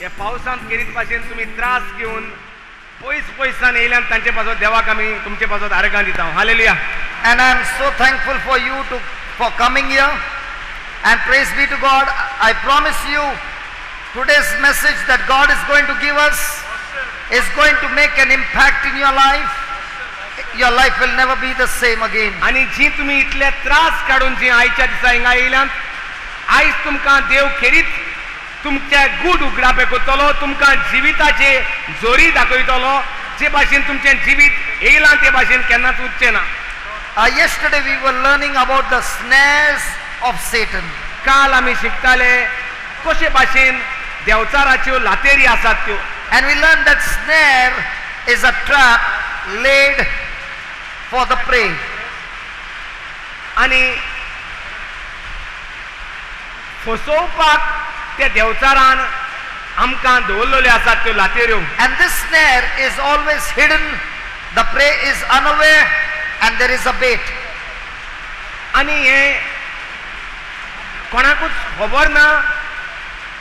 या पावसांत गेलीत भाशेन तुम्ही त्रास घेऊन पयसान येयल्यान तांचे पासत देवाक आमी तुमचे पासत आर्गां दिता. Hallelujah. And I am so thankful for you for coming here. And praise be to God. I promise you, today's message that God is going to give us is going to make an impact in your life. Your life will never be the same again. आणि जी तुम्ही इतले त्रास काढून जी आयच्या दिसा हिंगा येयल्यात, आयज तुमकां देव खेरीत तुमचे गूड उगडापे करतलो, तुमकां जिविताचे जोरी दाखयतलो, जे भाशेन तुमचें जिवीत येयलां ते भाशेन केन्नाच उरचें ना. Yesterday we were learning about the snares of Satan. काल आमी शिकताले कशे भाशेन देवचाराच्यो लातेरी आसात त्यो. And we learned that snare is a trap laid for the prey. आणि फसोवपाक त्या देवचारान आमकां दवरलेल्यो आसात त्यो लातेऱ्यो. And this snare is always hidden. The prey is unaware and there is a bait. आणि हे कोणाकूच खबर ना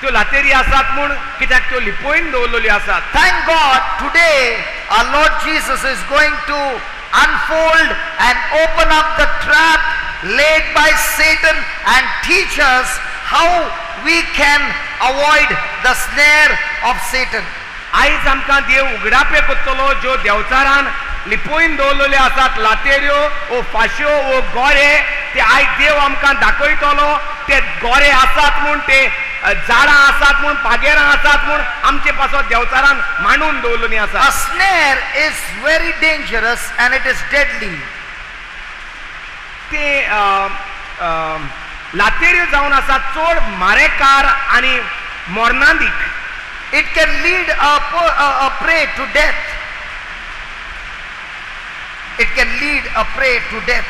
त्यो लातेरी आसात म्हूण, कित्याक त्यो लिपोवन दवरलेल्यो आसात. Thank God today our Lord Jesus is going to unfold and open up the trap laid by Satan and teach us how we can avoid the snare of Satan. आयज आमकां देव उगडापे करतलो ज्यो देवचारान लिपोवन दवरलेल्यो आसात लातेऱ्यो ओ फाश्यो ओ गोरे, ते आयज देव आमकां दाखयतलो. ते गोरे आसात म्हूण, ते झाडां आसात म्हूण, पागेरां आसात म्हूण आमचे पासत देवचारान मांडून दवरलेलीं A आसात. snare is very dangerous and it is deadly. ते लातेऱ्यो जावन आसात चड मारेकार आनी मोर्नांदीक. It can lead a prey to death. It can lead a prey to death.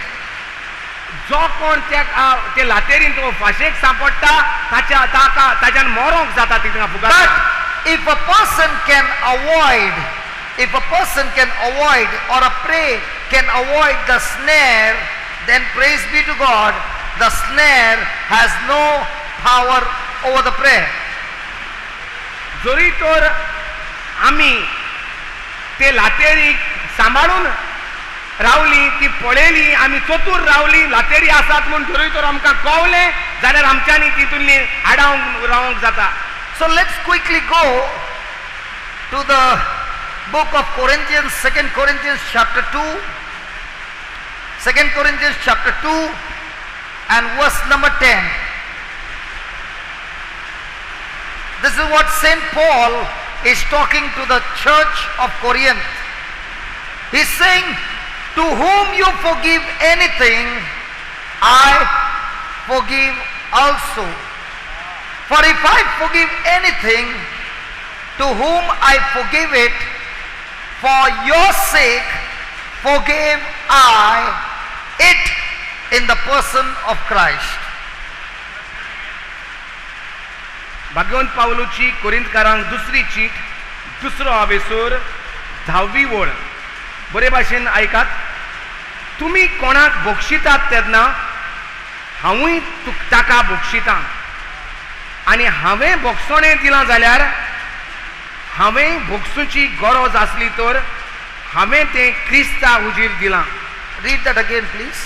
जो कोण ते लातेरीन तो फाशेक सांपडटा ताच्यान मोरोंक जाता तितून फुकट. But if a person can avoid or a prey can avoid the snare, then praise be to God, the snare has no power over the prey. जरी तर आमी ते लातेरीक सांबाळून रावली, ती पळयली, आमी चतूर रावली, लातेरी आसात म्हूण जरी तर आमकां कळलें जाल्यार आमच्यांनी तितूंतली आडावंक रावंक जाता. So let's quickly go to the book of Corinthians, 2 Corinthians chapter 2. 2 Corinthians chapter 2 and verse number 10. This is what St. Paul is talking to the church of Corinth. He's saying, to whom you forgive anything, I forgive also. For if I forgive anything, to whom I forgive it, for your sake forgave I it in the person of Christ. भाग्यवंत पावलूची कोरिंथकारांक दुसरी cheat, दुसरो आवेसूर, 10वी ओळ. बरे भाशेन आयकात. तुमी कोणाक बक्षितात तेन्ना हांवूय ताका बक्षितां, आनी हांवें बक्षणें दिलां जाल्यार हांवें बक्षुची गरज आसली तर हांवें तें क्रिस्ता उजीर दिलां. Read that again, please.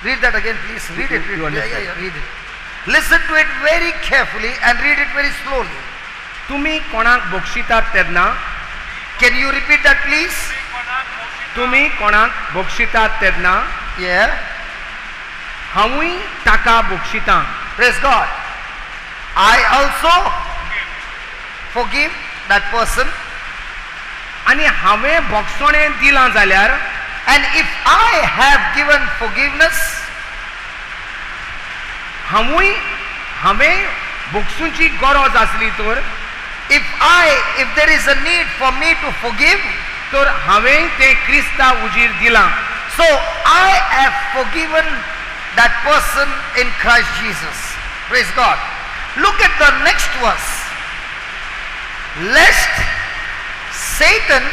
Read that again, please. Read it. Read it. Listen to it very carefully and read it very slowly. तुमी कोणाक बक्षितात तेन्ना, can you repeat that, please? तुमी कोणाक बक्षितात तेन्ना Yeah. हांवूय ताका बक्षितां. Praise God. I also forgive that person. आनी हांवें बक्षणें दिलां जाल्यार, and if I have given forgiveness, हांवें बक्षुची गरज आसली तर, if there is a need for me to forgive, तर हांवें तें क्रिस्ता उजीर दिलां. so I have forgiven that person in Christ Jesus. Praise God. Look at the next verse. Lest Satan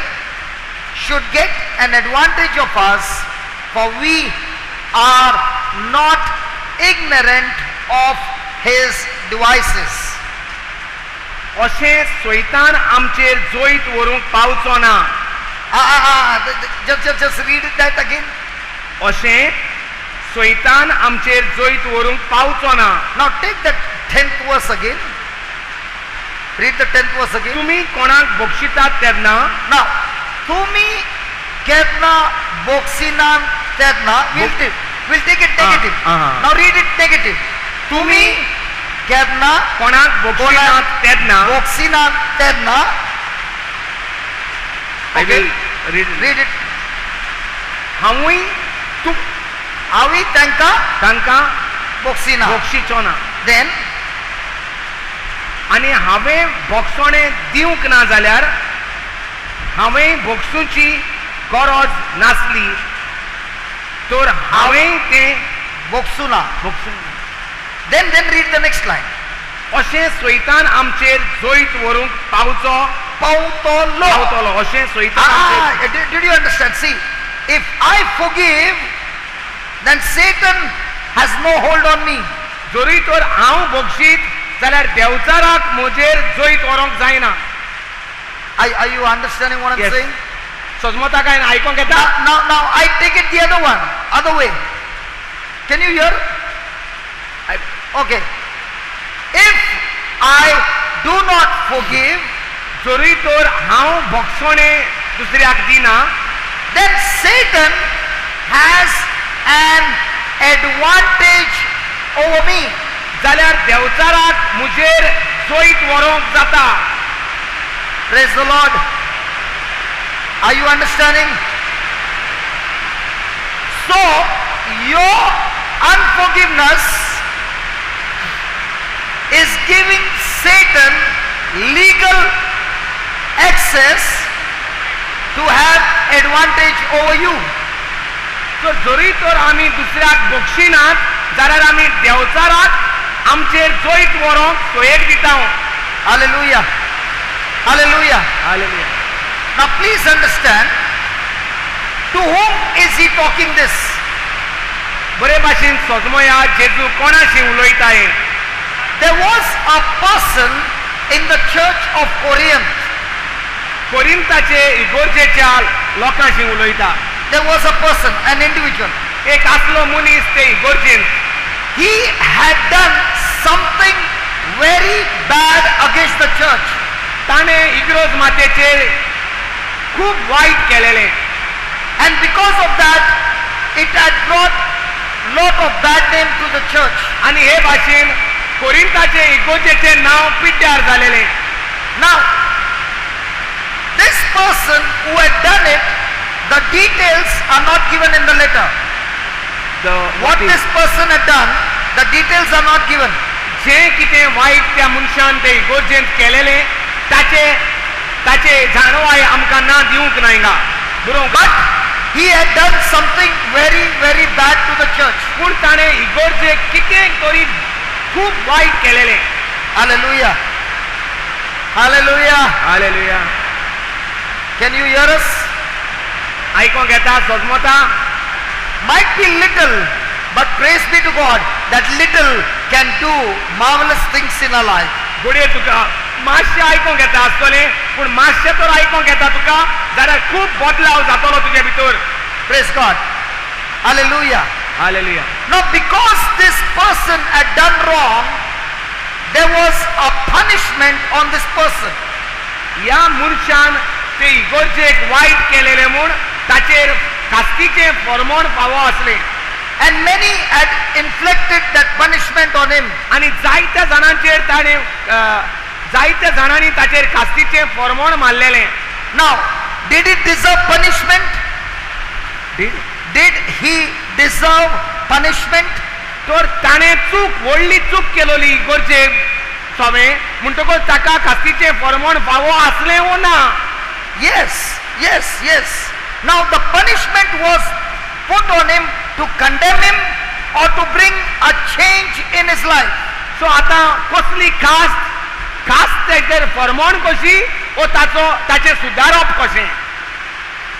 should get an advantage of us, for we are not ignorant of his devices. अशें सैतान आमचेर जोईत व्हरूंक पावचो ना. Just read it that again. अशें सैतान आमचेर जोईत व्हरूंक पावचो ना. Now take that 10th verse again. Read the 10th verse again. तुमी कोणाक बक्षितात तेन्ना Now, tumi kedna boxinan tedna. We'll take it negative. Now read it negative. Tumi kedna कोणाक बक्षितात तेन्ना boxinan tedna. I will read it. Read it. हांवूय तूं Avi tanka तांकां boxina. बक्षिचो ना. Then आनी हांवें बक्षणे दिवंक ना जाल्यार हांवें बक्षुची गरज नासली तर हांवें तें boxuna. बक्षूंक. Then read the next line. अशें सैतान आमचेर जोईत व्हरूंक पावतलो. अशें सैतान आमचेर. Did you understand? See, if I forgive, then Satan has no hold on me. जोरी तर हांव बक्षीत जाल्यार देवचाराक म्हजेर जोईत व्हरूंक जायना. Are you understanding what I'm Yes. saying? सजमता काय आयकोंक येता. Now I take it the other way. Can you hear? Okay. If I do not forgive, जोरी तर हांव बक्षणे दुसऱ्याक दिना then Satan has an advantage over me. जाल्यार देवचाराक म्हजेर जोईत व्हरूंक जाता. Praise the Lord. Are you understanding? So, your unforgiveness is giving Satan legal access to have advantage over you. सो जोरी तर आमी दुसऱ्याक बक्षिनात जाल्यार आमी देवचाराक आमचेर जोईत व्हरूंक सोयेक दिता. Hallelujah. Hallelujah. Hallelujah. Now please understand, to whom is he talking this? बरे भाशेन सजमया जेजू कोणाशी उलयताय. There was a person in the church of Corinth. कोरिंताचे इगोर्जेच्या लोकांशी उलयता. There was a person, an individual. एक आसलो मनीस ते इगोर्जेन. He had done something very bad against the church. ताणे इग्रोज मातेचेर खूब वायट केलेले. And because of that, it had brought lot of bad name to the church. आनी हे भाशेन कोरिंताचे इगोर्जेचे नाव पिड्ड्यार जालेले. Now, this person who had done it, the details are not given in the letter. What this person had done, the details are not given. जे कितें वायट त्या मनशान ते इगोर्जेंत केलेले ताचे जाणवाय आमकां ना दिवंक नायगा. But he had done something very, very bad to the church. पूण ताणे इगोर्जेक कितें तरी खूब वायट केलेले. Hallelujah. Hallelujah. Hallelujah. Can you hear us? आयकोंक येता सजमता. Might be little, but praise be to God that little can do marvelous things in our life. घोडये तुका मातशें आयकोंक येता आसतलें पूण मातशें तर आयकोंक येता तुका जाल्यार खूब बदलाव जातलो तुजे भितर. Praise God. Hallelujah. Hallelujah. Now because this person had done wrong, there was a punishment on this person. ह्या मनशान ते इगोर्जेक वायट केलेले म्हूण ताचेर कास्तीचें फर्मोण फावो आसलें. And many had inflicted that punishment on him. आनी जायत्या जाणांचेर ताणें जायत्या जाणांनी ताचेर कास्तीचें फर्मोण मारलेलें. Now, did he deserve punishment? Did? Did he deserve punishment? तर ताणें व्हडली चूक केलोली इगोर्जेक सोबे म्हणटकूच ताका कास्तीचें फर्मोण फावो आसलें वो ना. Yes. Now the punishment was put on him to condemn him or to bring a change in his life. सो आतां कसली कास्ट ताचेर फर्मोण कशी वो ताचें सुदारप कशें.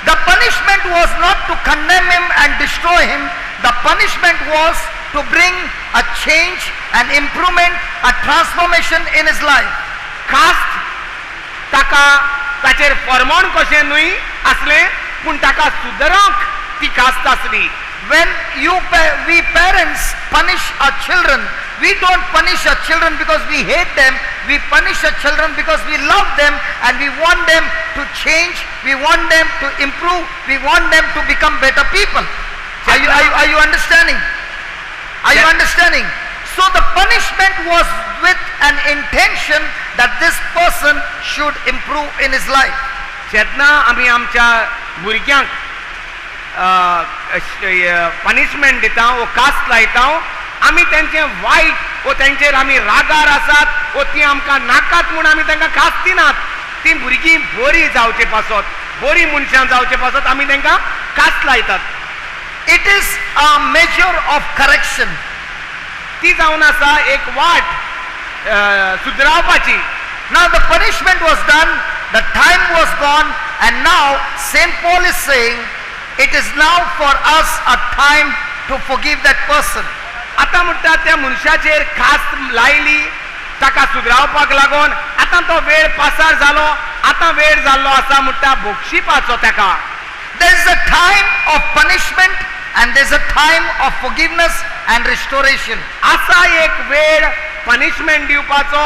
The punishment was not to condemn him and destroy him. The punishment was to bring a change, an improvement, a transformation in his life. कास्ट ताका ताचेर फर्मोण कशें न्हय आसलें पूण ताका सुदारंक ती कास्ट आसली. When we parents punish our children, we don't punish our children because we hate them. We punish our children because we love them and we want them to change. We want them to improve. We want them to become better people. Are you understanding? Are you understanding? So the punishment was with an intention that this person should improve in his life. जेन्ना आमी आमच्या भुरग्यांक punishment दिता वो cast लायता आमी तेंचे वायट वो तेंचेर आमी रागार आसात वो ती आमकां नाकात म्हूण आमी तांकां कास्ट दिनात. ती भुरगीं बरी जावचे पासत बरी मनशां जावचे पासत आमी तांकां कास्ट लायतात. It is a measure of correction. ती जावन आसा एक वाट सुदरावपाची. Now the punishment was done, the time was gone, and now Saint Paul is saying it is now for us a time to forgive that person. आता म्हणटा त्या मनशाचेर cast लायली ताका सुदरावपाक लागून आतां तो वेळ पासार जालो आतां वेळ जाल्लो आसा म्हणटा बक्षिपाचो ताका. There is a time of punishment and there is a time of forgiveness and restoration. असा एक वेळ पनिशमेंट दिवपाचो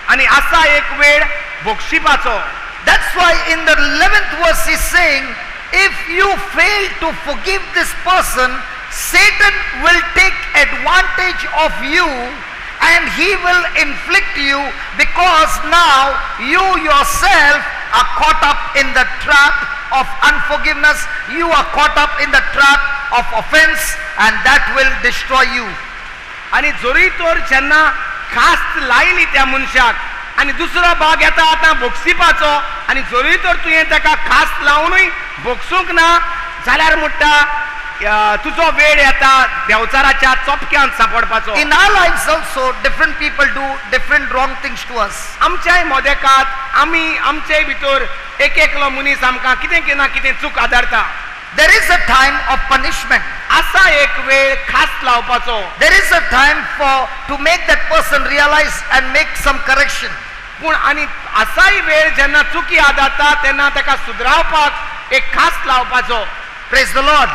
आणि असा एक वेळ बक्षिपाचो. That's why in the 11th verse he's saying, if you fail to forgive this person, Satan will take advantage of you and he will inflict you because now you yourself are caught up in the trap of unforgiveness. You are caught up in the trap of offense and that will destroy you. आणि जोरी तोर जेन्ना cast लायली त्या मनशाक आणि दुसरो भाग येता आतां बक्षिपाचो आणि जोरी तर तुवें ताका कास्ट लावनूय बक्षूंक ना जाल्यार म्हणटा तुजो वेळ येता देवचाराच्या चोपक्यांत सांपडपाचो. In our lives also different people do different wrong things to us. आमच्याय मोदेकात आमी आमचे भितर एक एकलो मनीस आमकां कितें ना कितें चूक आदारता. There is a time of punishment. असा एक वेळ कास्ट लावपाचो. There is a time to make that person realize and make some correction. पूण आणि असाय वेळ जेन्ना चुकी आदारता तेन्ना ताका सुदरावपाक एक कास्ट लावपाचो. Praise the Lord.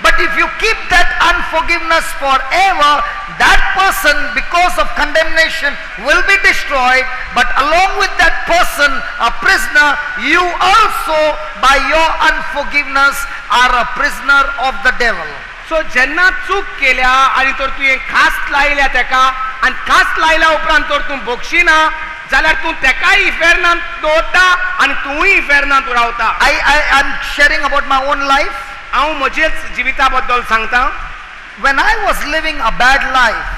But if you keep that unforgiveness forever, that person because of condemnation will be destroyed, but along with that person, a prisoner, you also by your unforgiveness are a prisoner of the devil. सो जेन्ना चूक केल्या आणि तर तुवें cast लायल्या ताका आणि cast लायल्या उपरांत तर तूं बक्षिना जाल्यार तूं तेकाय इफेरनांत दवरता आणि तूंय इफेरनांत रावता. I am sharing about my own life. हांव म्हजेच जिविता बद्दल सांगता. When I was living a bad life,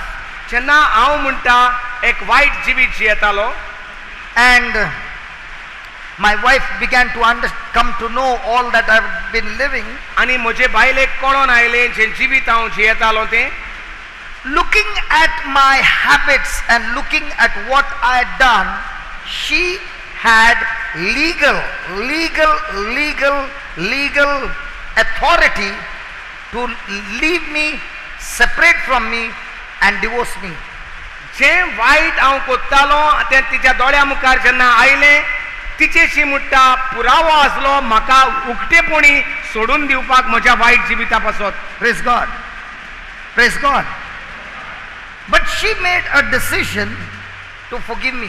जेन्ना हांव म्हणटा एक वायट जिवीत जियेतालो and my wife began to come to know all that I've been living, आणि म्हजे बायलेक कळोन आयलें जें जिवीत हांव जियेतालो तें, looking at my habits and looking at what I had done, she had legal authority to leave me, separate from me and divorce me. जें वायट हांव कोत्तालो तें तिच्या दोळ्या मुखार जेन्ना आयलें तिचेशी म्हणटा पुरावो आसलो म्हाका उक्तेपणी सोडून दिवपाक म्हज्या वायट जिविता पासत. Praise God. Praise God. But she made a decision to forgive me.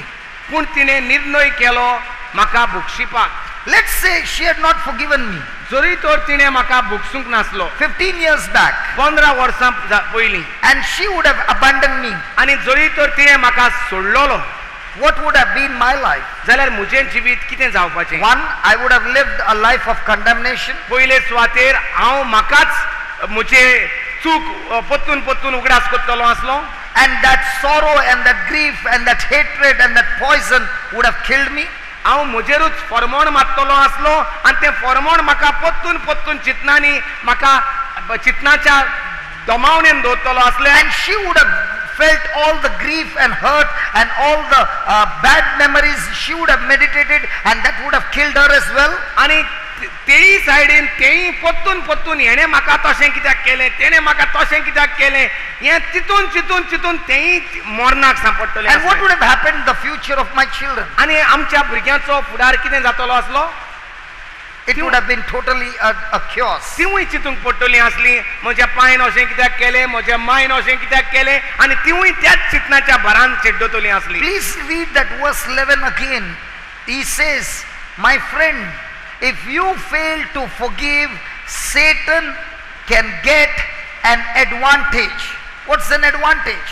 पूण तिणें निर्णय केलो म्हाका बक्षिपाक. Let's say she had not forgiven me. जरी तर तिणें म्हाका बक्षूंक नासलो 15 years back, 15 वर्सां पयलीं, and she would have abandoned me. आनी जरी तर तिणें म्हाका सोडलोलो What would have been my life? जाल्यार म्हजें जिवीत कितें जावपाचें. One, I would have lived a life of condemnation. पयले सुवातेर हांव म्हाकाच म्हजे चूक पत्तून उगडास करतलो आसलो. And that sorrow and that grief and that hatred and that poison would have killed me. हांव म्हजेरूच फर्मोण मारतलो आसलो आनी तें फर्मोण म्हाका पत्तून चिंतनांनी म्हाका चिंतनाच्या दमावणेन दवरतलो आसलें. And she would have felt all the grief and hurt and all the bad memories. She would have meditated and that would have killed her as well. आनी तेयी सायडीन तेयी पोत्तून पोत्तून हेणे म्हाका तशें कित्याक केलें तेणें म्हाका तशें कित्याक केलें हें चिंतून चिंतून चिंतून तेयी मरणाक सांपडटलें And what would have happened in the future of my children? आनी आमच्या भुरग्यांचो फुडार कितें जातलो आसलो It would have been totally a chaos. तिवूय चिंतूंक पडटलीं आसलीं म्हज्या पायन अशें कित्याक केलें म्हज्या मायन अशें कित्याक केलें आनी तिवूय त्याच चिंतनाच्या भरान चिड्डतलीं आसलीं Please read that verse 11 again. He says, my friend, if you fail to forgive, Satan can get an advantage. What's an advantage?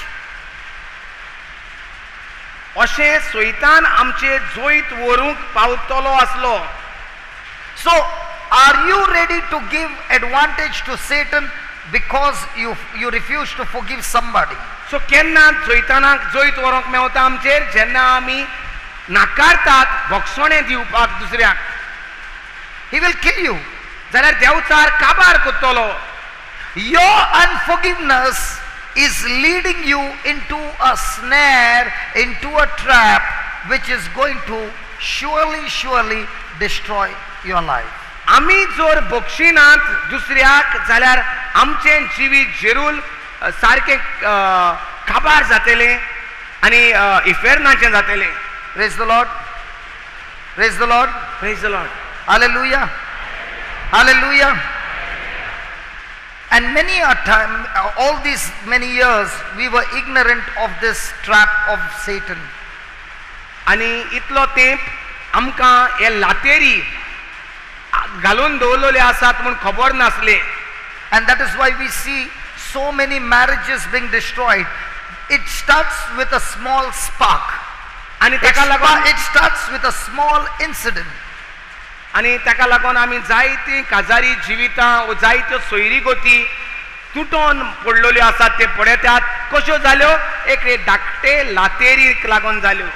अशें सैतान आमचे जोईत व्हरूंक पावतलो आसलो. So, are you ready to give advantage to Satan because you refuse to forgive somebody? सो केन्ना सैतानाक जोईत व्हरूंक मेवता आमचेर जेन्ना आमी नाकारतात भोगसोणें दिवपाक दुसऱ्याक. He will kill you. जाल्यार देवचार काबार करतलो. Your unforgiveness is leading you into a snare, into a trap which is going to surely destroy your life. आमी जर बक्षिनात दुसऱ्याक जाल्यार आमचें जिवीत जेरूल सारकें काबार जातलें आनी इफेरनाचें जातलें. Praise the Lord. Praise the Lord. Praise the Lord. Hallelujah. Hallelujah. And many a time, all these many years, we were ignorant of this trap of Satan. आनी इतलो तेंप आमकां हे लातेरी घालून दवरलेले आसात म्हूण खबर नासले. And that is why we see so many marriages being destroyed. It starts with a small spark. आनी ताका लागून It starts with a small incident. आनी ताका लागून आमी जायतीं काजारी जिवितां व जायत्यो सोयरी गोती तुटोन पडलेल्यो आसात ते पळयतात कश्यो जाल्यो एक धाकटे लातेरीक लागून जाल्यो.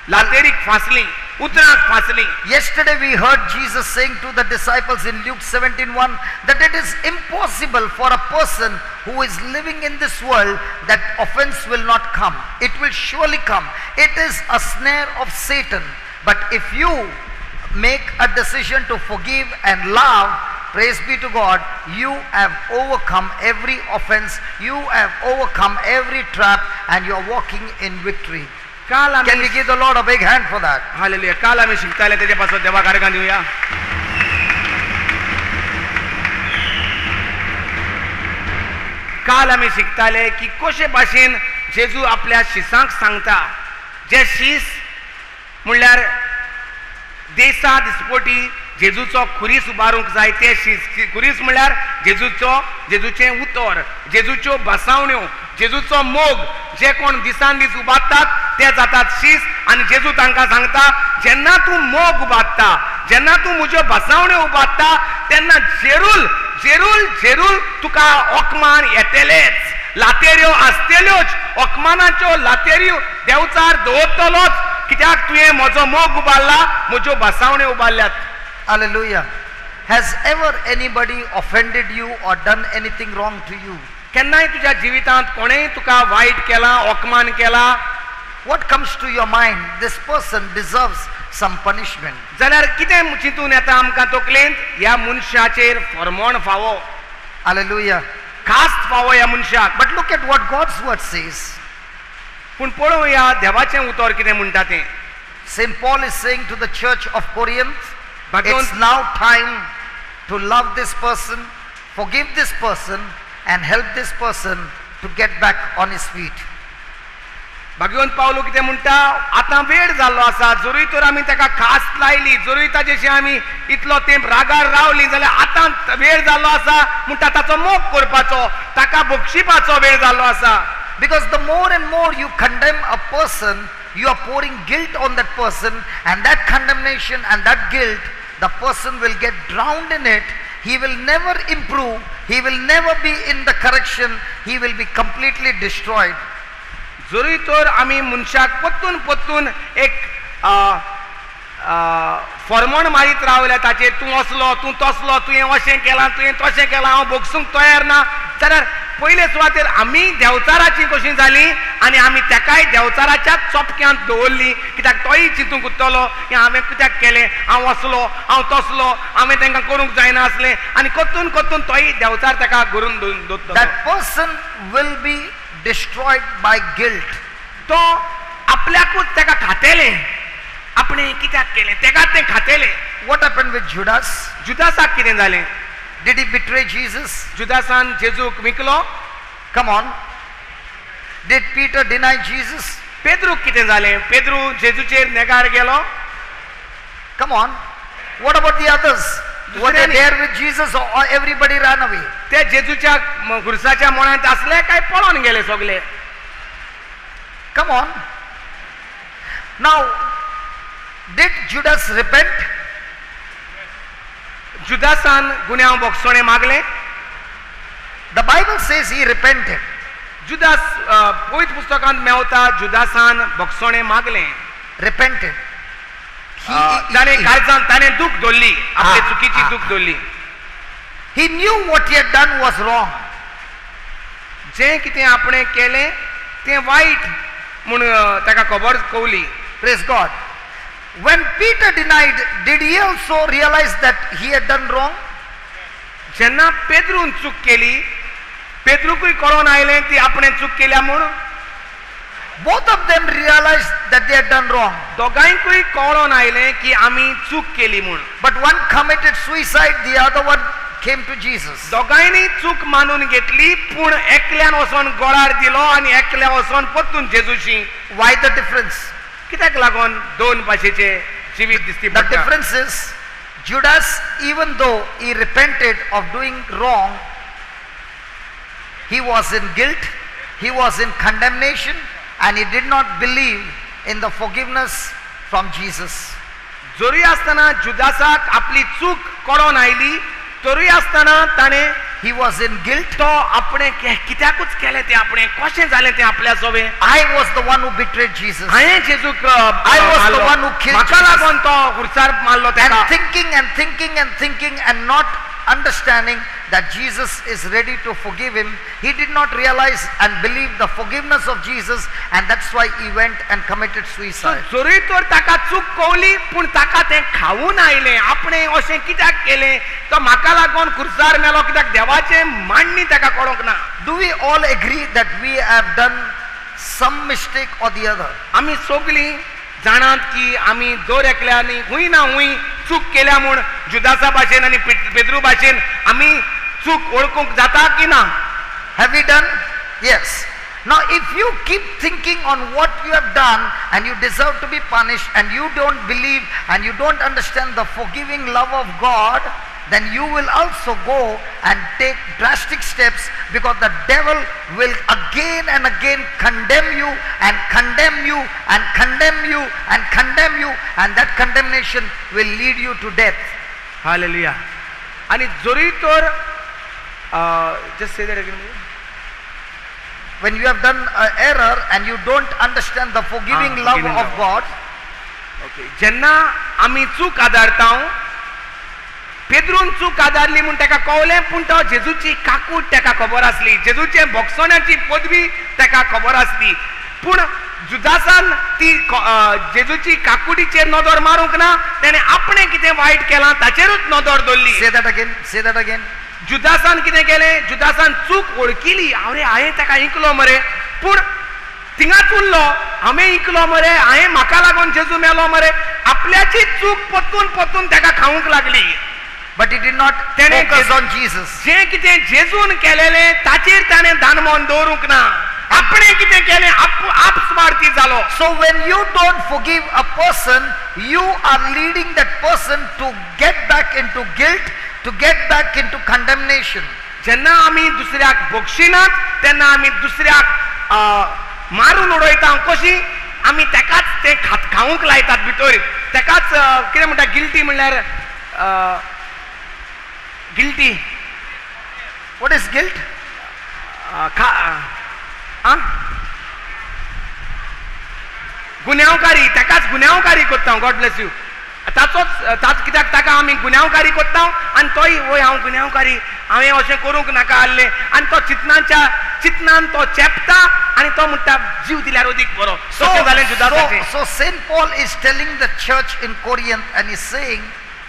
लातेरीक फासलीं उतराक फासलीं. Yesterday we heard Jesus saying to the disciples in Luke 17:1 that it is impossible for a person who is living in this world that offense will not come. It will surely come. It is a snare of Satan. But if you make a decision to forgive and love, praise be to God, you have overcome every offense, you have overcome every trap, and you are walking in victory. Can we give the Lord a big hand for that? Hallelujah. काल आमी शिकताले तेजे पासून देवा कारकां दिवया. काल आमी शिकताले की कशे भाशेन जेजू आपल्या शिसांक सांगता जे शीस म्हणल्यार देसा दिसपोटी जेजूचो खुरीस उबारूंक जाय ते शीस. खुरीस म्हणल्यार जेजूचें उतर, जेजूच्यो बसावण्यो, जेजूचो मोग जे कोण दिसान दीस उबारतात ते जातात शीस. आनी जेजू तांकां सांगता जेन्ना तूं मोग उबारता, जेन्ना तूं म्हज्यो बसावण्यो उबारता तेन्ना जेरूल जेरूल जेरूल तुका ओकमान येतलेच. लातेऱ्यो आसतल्योच, ओकमानाच्यो लातेऱ्यो देवचार दवरतलोच कित्याक तुवें म्हजो मोग उबारला, म्हज्यो बसावण्यो उबारल्यात. Hallelujah. Has ever anybody offended you or done anything wrong to you? केन्नाय तुज्या जिवितांत कोणेय तुका वायट केलां, ओकमान केला, What comes to your mind? This person deserves some punishment. जाल्यार कितें चिंतून येता आमकां तकलेंत? ह्या मनशाचेर फर्मोण फावो, Hallelujah. कास्त फावो ह्या मनशाक. But look at what God's word says. पूण पळोवया देवाचें उतर कितें म्हणटा तें. St. Paul is saying to the church of Corinth, Bhagwant it's now time to love this person, forgive this person, and help this person to get back on his feet. भगवंत पावलो कितें म्हणटा, आतां वेळ जाल्लो आसा, जरूय तर आमी ताका खास्त लायली, जरूय ताचेशी आमी इतलो तेंप रागार रावली जाल्यार आतां वेळ जाल्लो आसा म्हणटा ताचो मोग करपाचो, ताका बक्षिपाचो वेळ जाल्लो आसा. Because the more and more you condemn a person, you are pouring guilt on that person, and that condemnation and that guilt, the person will get drowned in it. He will never improve, he will never be in the correction, he will be completely destroyed. जरूय तर आमी मनशाक पत्तून पत्तून एक फर्मोण मारीत रावल्या ताचेर, तूं असलो, तूं तसलो, तुवें अशें केलां, तुवें तशें केलां, हांव भोगसूंक तयार ना, जाल्यार पयले सुवातेर आमी देंवचाराची कशी जाली आनी आमी तेकाय देंवचाराच्याच चोपक्यांत दवरली कित्याक तोय चिंतूंक उत्तलो की हांवें कित्याक केलें, हांव असलो, हांव तसलो, हांवें तांकां करूंक जायना आसलें आनी कोतून कोतून तोय देंवचार ताका करून दवरतलो. That person will be destroyed by guilt. तो आपल्याकूच ताका खातेलें, आपणें कित्याक केलें तेकाच तें खातेलें. What happened with Judas? जुदासाक कितें जालें? Did he betray Jesus? जुदासान जेजूक विकलो? Come on. Did Peter deny Jesus? पेद्रूक कितें जालें? पेद्रू जेजूचेर नेगार गेलो? Come on. What about the others? Were they there with Jesus or everybody ran away? ते जेजूच्या खुर्साच्या मळ्यांत आसले काय पळोन गेले सगळे? Come on. Now, did Judas repent? जुदासान गुन्यांव बोगसोणें मागलें? The Bible says he repented. Judas पवित्र पुस्तकांत मेवता जुदासान बोगसोणें मागलें. Repented. ताणें काळजांत ताणें दूख धरली, आपले चुकीची दूख धरली. He knew what he had done was wrong. जें कितें आपणें केलें तें वायट म्हूण ताका खबर कवली. Praise God. When Peter denied, did he also realize that he had done wrong? जेन्ना पेद्रून चूक केली, पेद्रूकूय कळोन आयलें ती आपणें चूक केल्या म्हूण. Both of them realized that they had done wrong. दोगांयकूय कळोन आयलें की आमी चूक केली म्हूण. But one committed suicide, the other one came to Jesus. दोगांयनी चूक मानून घेतली पूण एकल्यान वचोन गोळार दिलो आनी एकल्या वचोन परतून जेजूशी. Why the difference? कित्याक लागोन दोन भाशेचे जिवीत दिसती The पडटा? difference is Judas, even though he repented of doing wrong, he was in guilt, he was in condemnation, and he did not believe in the forgiveness from Jesus. जोरी आसतना जुदासाक आपली चूक कळोन आयली, तोरूय आसतना ताणें He was in guilt. तो आपणें कित्याकूच केलें तें आपणें कशें जालें तें आपल्या सोबें. I was the one who betrayed Jesus. हांवें जेजूक I was the one who killed म्हाका Jesus. लागोन तो खुर्सार मारलो तेका. And thinking and thinking and thinking and not understanding that Jesus is ready to forgive him, he did not realize and believe the forgiveness of Jesus, and that's why he went and committed suicide. जोरी तर ताका चूक कवली पूण ताका तें खावून आयलें. आपणें अशें कित्याक केलें तो म्हाका लागोन खुर्सार मेलो कित्याक देवाचें मांडणी ताका कळोंक ना. Do we all agree that we have done some mistake or the other? आमी सगळीं जाणात की आमी दर एकल्यानी हूंय ना हूंय चूक केल्या म्हूण जुदासा भाशेन आनी पेद्रू भाशेन आमी चूक वळखूंक जाता की ना? Have we done? Yes. Now if you keep thinking on what you have done and you deserve to be punished and you don't believe and you don't understand the forgiving love of God, then you will also go and take drastic steps, because the devil will again and again condemn you and condemn you and condemn you and condemn you, and that condemnation will lead you to death. Hallelujah. आणि जोरी तर just say that again. When you have done an error and you don't understand the forgiving love forgiving of love. God, okay. जेन्ना आमी चूक आदारता, पेद्रून चूक आदारली म्हूण ताका कळलें पूण तो जेजूची काकूट ताका खबर आसली, जेजूचे बोगसोण्याची पदवी ताका खबर आसली, पूण जुदासान ती जेजूची काकुटीचेर नदर मारूंक ना, ताणें आपणें कितें वायट केलां ताचेरूच नदर दवरली. say that again, say that again. जुदासान कितें केलें? जुदासान चूक वळखिली. हांवें ताका इंकलो मरे, पूण थिंगाच उरलो. हांवें इंकलो मरे, हांवें म्हाका लागून जेजू मेलो मरे. आपल्याची चूक परतून परतून ताका खावूंक लागली. But he did not focus on Jesus. जें कितें जेजून केलेलें ताचेर ताणें दानमोन दवरूंक ना. आपणें कितें केलें आप स्वार्थी जालो. So when you don't forgive a person, you are leading that person to get back into guilt, to get back into condemnation. जेन्ना आमी दुसऱ्याक बक्षिनात तेन्ना आमी दुसऱ्याक मारून उडयता. कशी? आमी तेकाच तें खावूंक लायतात भितर. तेकाच कितें म्हणटा गिल्टी म्हणल्यार गिल्टी. What is guilt? गुन्यांवकारी. तेकाच गुन्यांवकारी कोत्ता. God bless you. ताच कित्याक ताका आमी गुन्यांवकारी कोत्ता आनी तोय वय हांव गुन्यांवकारी हांवें अशें करूंक नाका आसलें आनी तो चितनान तो चेपता आनी तो म्हणटा जीव दिल्यार अदीक बरो. तशें जालें जुदासाचें. So Saint Paul is telling the church in Corinth and he's saying,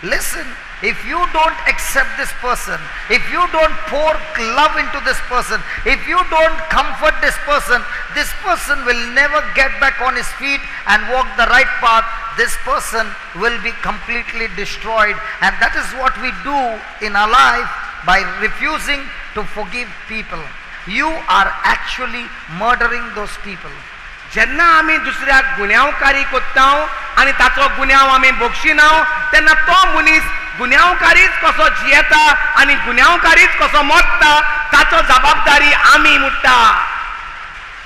listen, if you don't accept this person, if you don't pour love into this person, if you don't comfort this person will never get back on his feet and walk the right path. This person will be completely destroyed. And that is what we do in our life by refusing to forgive people. You are actually murdering those people. जेन्ना आमी दुसऱ्याक गुन्यांवकारी कोत्ता आनी ताचो गुन्यांव आमी बक्षिना तेन्ना तो मनीस गुन्यांवकारीच कसो जियेता आनी गुन्यांवकारीच कसो मरता ताचो जबाबदारी आमी मुट्टा.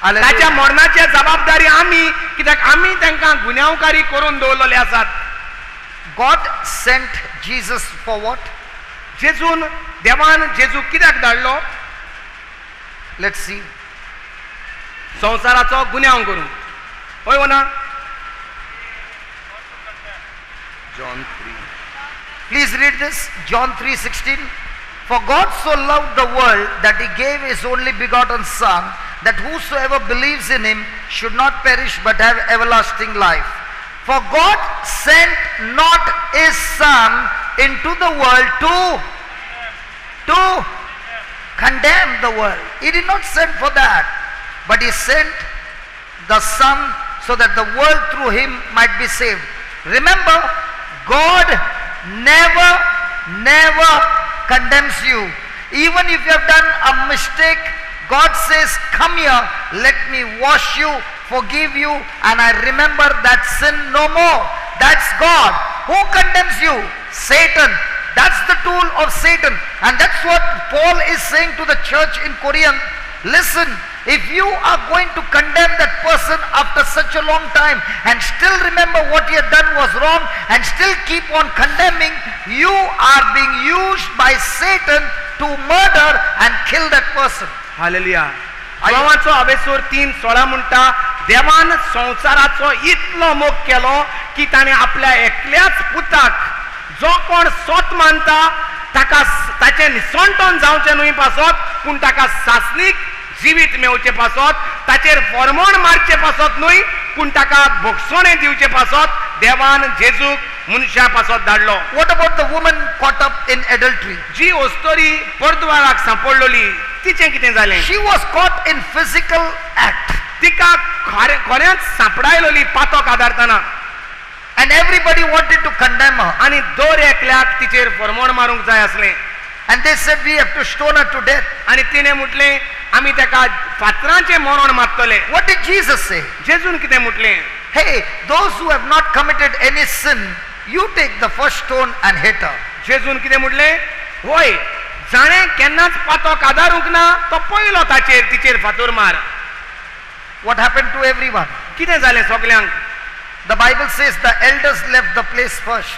ताच्या मरणाची जबाबदारी आमी, कित्याक आमी तांकां गुन्यांवकारी करून दवरलेले आसात. God sent Jesus for what? देवान जेजू कित्याक धाडलो? Let's see. संसाराचो गुन्यांव करून. होय हो ना? John 3. Please read this. John 3:16. For God so loved the world that he gave his only begotten Son, that whosoever believes in him should not perish but have everlasting life. For God sent not his Son into the world to condemn the world. He did not send for that, but he sent the Son so that the world through him might be saved. Remember, God never condemns you. Even if you have done a mistake, God says, come here, let me wash you, forgive you, and I remember that sin no more. That's God. Who condemns you? Satan. That's the tool of Satan. And that's what Paul is saying to the church in Corinth. Listen, if you are going to condemn that person after such a long time and still remember what he had done was wrong and still keep on condemning, you are being used by Satan to murder and kill that person. Hallelujah. देवाचो अभेसूर 3:16 म्हणटा, देवान संसाराचो इतलो मोग केलो की ताणे आपल्या एकल्याच पुताक जो कोण सोत मानता ताका ताचे निसंतोन जावचें न्हय पासत, पूण ताका सासणीक जिवीत मेवचे पासत, ताचेर फॉर्मोन मारचे पासत न्हय, पूण ताका भोगसोणे दिवचे पासत देवान जेजूक मनशा पासत धाडलो. What about the woman caught up in adultery? जी ओस्तोरी पर्दवाराक सांपडलोली तिचें कितें जालें? She was caught in physical act. तिका खरेंच सांपडायलोली पातोक आदारतना. And everybody wanted to condemn her. आनी दोर एकल्याक तिचेर फॉर्मोन मारूंक जाय आसलें. And they said we have to stone her to death. आनी तिणें म्हटलें आमी ताका फातरांचें मरण मारतले. What did Jesus say? जेजून कितें म्हटलें? Hey, those who have not committed any sin, you take the first stone and hit her. जेजून कितें म्हटलें? होय, जाणें केन्नाच पातोक आदारूंक ना तो पयलो तिचेर फातोर मार. What happened to everyone? कितें जालें सगल्यांक? The Bible says the elders left the place first.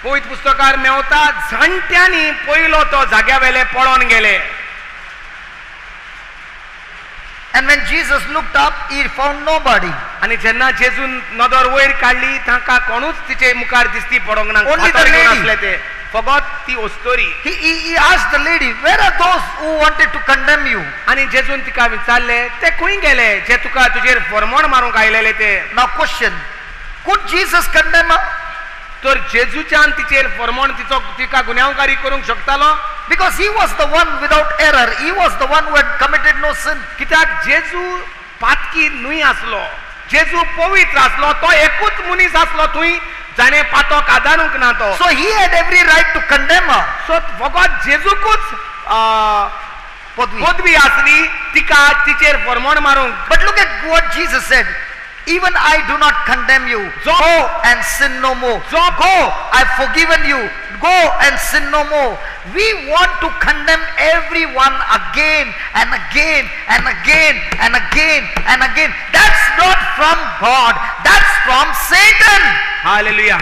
पवित्र पुस्तकार मेवता जाणट्यांनी पयलो तो जाग्यावेले पळोवन गेले. And when Jesus looked up, he found nobody. आनी जेन्ना जेजून नदर वयर काडली तांकां कोणूच तिचे मुखार दिसती पडोंक ना. Only the lady. आसले ते फकत ती ओस्तोरी. He asked the lady, where are those who wanted to condemn you? आनी जेजून तिका विचारले ते खंय गेले जे तुका तुजेर फॉर्मोन मारूंक आयलेले ते. Now question, could Jesus condemn her? तर जेजूच्यान तिचेर फॉर्मोन तिका गुन्यांवकारी करूंक शकतालो? Because he was the one without error. He was the one who had committed no sin. कित्याक जेजू पातकी न्हय आसलो, जेजू पवित्र आसलो, तो एकूच मनीस आसलो थंय जाणे पातोक आदारूंक ना तो. So he had every right to condemn her. सो फकत जेजूकूच पदवी आसली तिका तिचेर फॉर्मोन मारूंक. But look at what Jesus said. Even I do not condemn you. Go and sin no more. Go, I've forgiven you. Go and sin no more. We want to condemn everyone again and again and again and again and again. That's not from God. That's from Satan. Hallelujah.